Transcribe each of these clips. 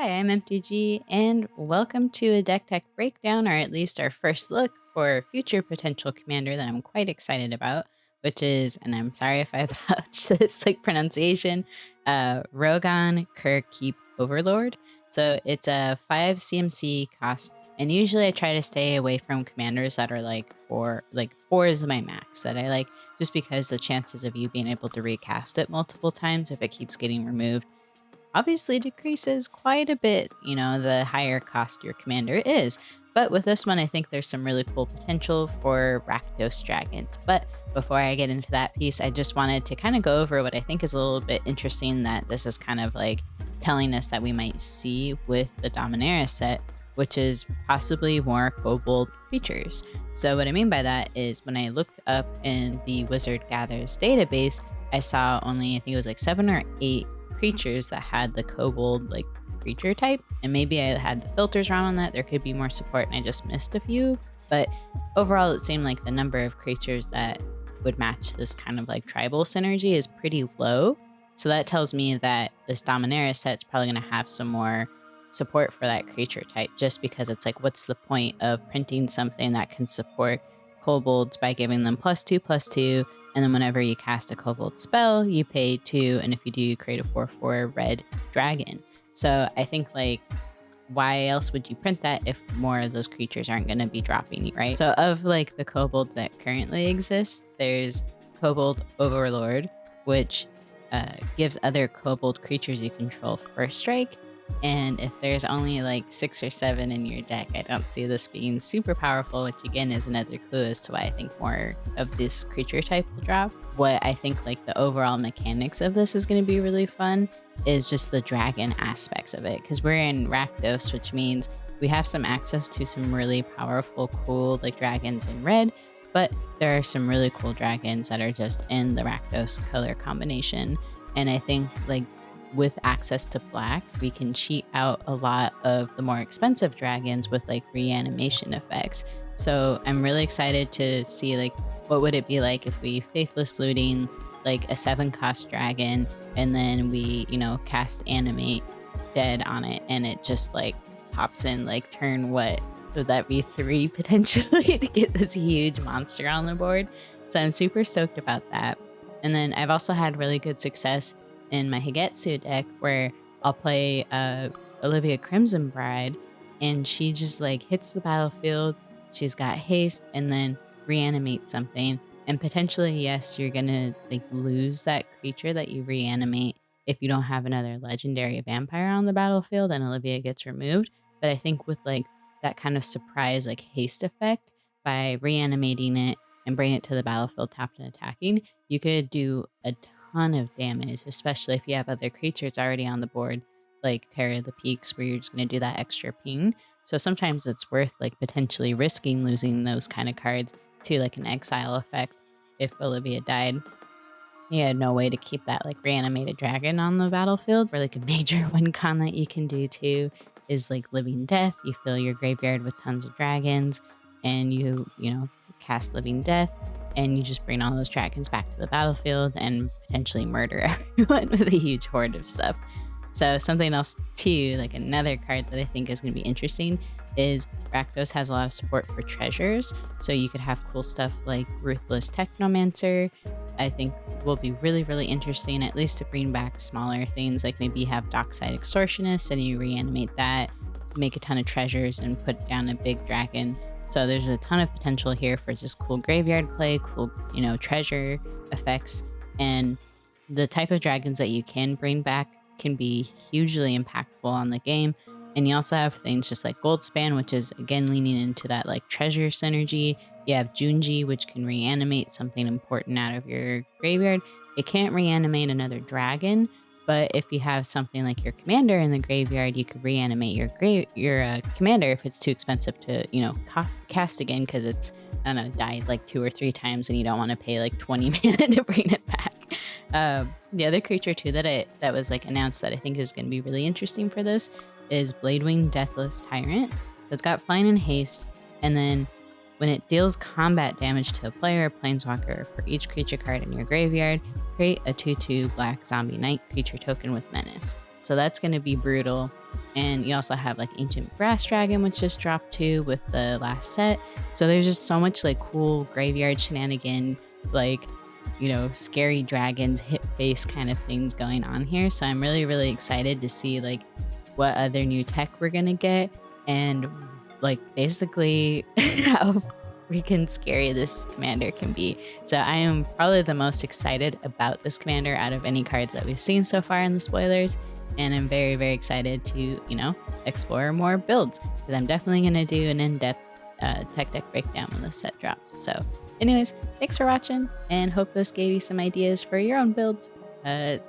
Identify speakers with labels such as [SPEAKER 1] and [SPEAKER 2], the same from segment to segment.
[SPEAKER 1] Hi, I'm MTG, and welcome to a deck tech breakdown, or at least our first look for a future potential commander that I'm quite excited about, which is, and I'm sorry if I botched this pronunciation, Rohgahh Kher Keep Overlord. So it's a 5 CMC cost, and usually I try to stay away from commanders that are like 4 is my max that I like, just because the chances of you being able to recast it multiple times if it keeps getting removed obviously decreases quite a bit, the higher cost your commander is. But with this one, I think there's some really cool potential for Rakdos Dragons. But before I get into that piece, I just wanted to kind of go over what I think is a little bit interesting that this is kind of like telling us that we might see with the Dominaria set, which is possibly more kobold creatures. So what I mean by that is when I looked up in the Wizard Gathers database, I saw only, I think it was like 7 or 8 creatures that had the kobold like creature type, and maybe I had the filters wrong on that. There could be more support and I just missed a few, but overall it seemed like the number of creatures that would match this kind of like tribal synergy is pretty low. So that tells me that this Dominaria set's probably going to have some more support for that creature type, just because it's like, what's the point of printing something that can support kobolds by giving them +2/+2, and then whenever you cast a kobold spell, you pay 2, and if you do, you create a 4/4 red dragon. So I think, like, why else would you print that if more of those creatures aren't going to be dropping, right? So of like the kobolds that currently exist, there's Kobold Overlord, which gives other kobold creatures you control first strike. And if there's only like 6 or 7 in your deck, I don't see this being super powerful, which again is another clue as to why I think more of this creature type will drop. What I think like the overall mechanics of this is going to be really fun is just the dragon aspects of it, because we're in Rakdos, which means we have some access to some really powerful, cool like dragons in red, but there are some really cool dragons that are just in the Rakdos color combination. And I think like with access to black, we can cheat out a lot of the more expensive dragons with like reanimation effects. So I'm really excited to see like what would it be like if we faithless looting like a 7-cost dragon, and then we, cast animate dead on it, and it just like pops in like turn, what would that be, 3 potentially to get this huge monster on the board. So I'm super stoked about that. And then I've also had really good success in my Higetsu deck where I'll play Olivia Crimson Bride, and she just like hits the battlefield, she's got haste, and then reanimate something. And potentially, yes, you're gonna like lose that creature that you reanimate if you don't have another legendary vampire on the battlefield and Olivia gets removed. But I think with like that kind of surprise like haste effect, by reanimating it and bringing it to the battlefield tapped and attacking, you could do a ton of damage, especially if you have other creatures already on the board, like Terror of the Peaks, where you're just going to do that extra ping. So sometimes it's worth like potentially risking losing those kind of cards to like an exile effect. If Olivia died, you had no way to keep that like reanimated dragon on the battlefield. Or like a major win con that you can do too is like Living Death. You fill your graveyard with tons of dragons, and you cast Living Death, and you just bring all those dragons back to the battlefield and potentially murder everyone with a huge horde of stuff. So something else too, like another card that I think is going to be interesting, is Rakdos has a lot of support for treasures. So you could have cool stuff like Ruthless Technomancer. I think will be really, really interesting, at least to bring back smaller things, like maybe you have Dockside Extortionist and you reanimate that, make a ton of treasures, and put down a big dragon. So there's a ton of potential here for just cool graveyard play, cool, treasure effects. And the type of dragons that you can bring back can be hugely impactful on the game. And you also have things just like Goldspan, which is again leaning into that like treasure synergy. You have Junji, which can reanimate something important out of your graveyard. It can't reanimate another dragon, but if you have something like your commander in the graveyard, you could reanimate your commander if it's too expensive to cast again, because it's, I don't know, died like 2 or 3 times and you don't want to pay like 20 mana to bring it back. The other creature too that was like announced that I think is going to be really interesting for this is Bladewing Deathless Tyrant. So it's got flying and haste, and then when it deals combat damage to a player or planeswalker for each creature card in your graveyard, create a 2/2 black zombie knight creature token with menace. So that's going to be brutal. And you also have like Ancient Brass Dragon, which just dropped too with the last set. So there's just so much like cool graveyard shenanigan, like, you know, scary dragons, hit face kind of things going on here. So I'm really, really excited to see like what other new tech we're gonna get and like basically how freaking scary this commander can be. So I am probably the most excited about this commander out of any cards that we've seen so far in the spoilers. And I'm very, very excited to, you know, explore more builds because I'm definitely going to do an in-depth tech deck breakdown when this set drops. So anyways, thanks for watching and hope this gave you some ideas for your own builds.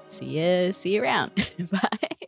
[SPEAKER 1] See you around. Bye.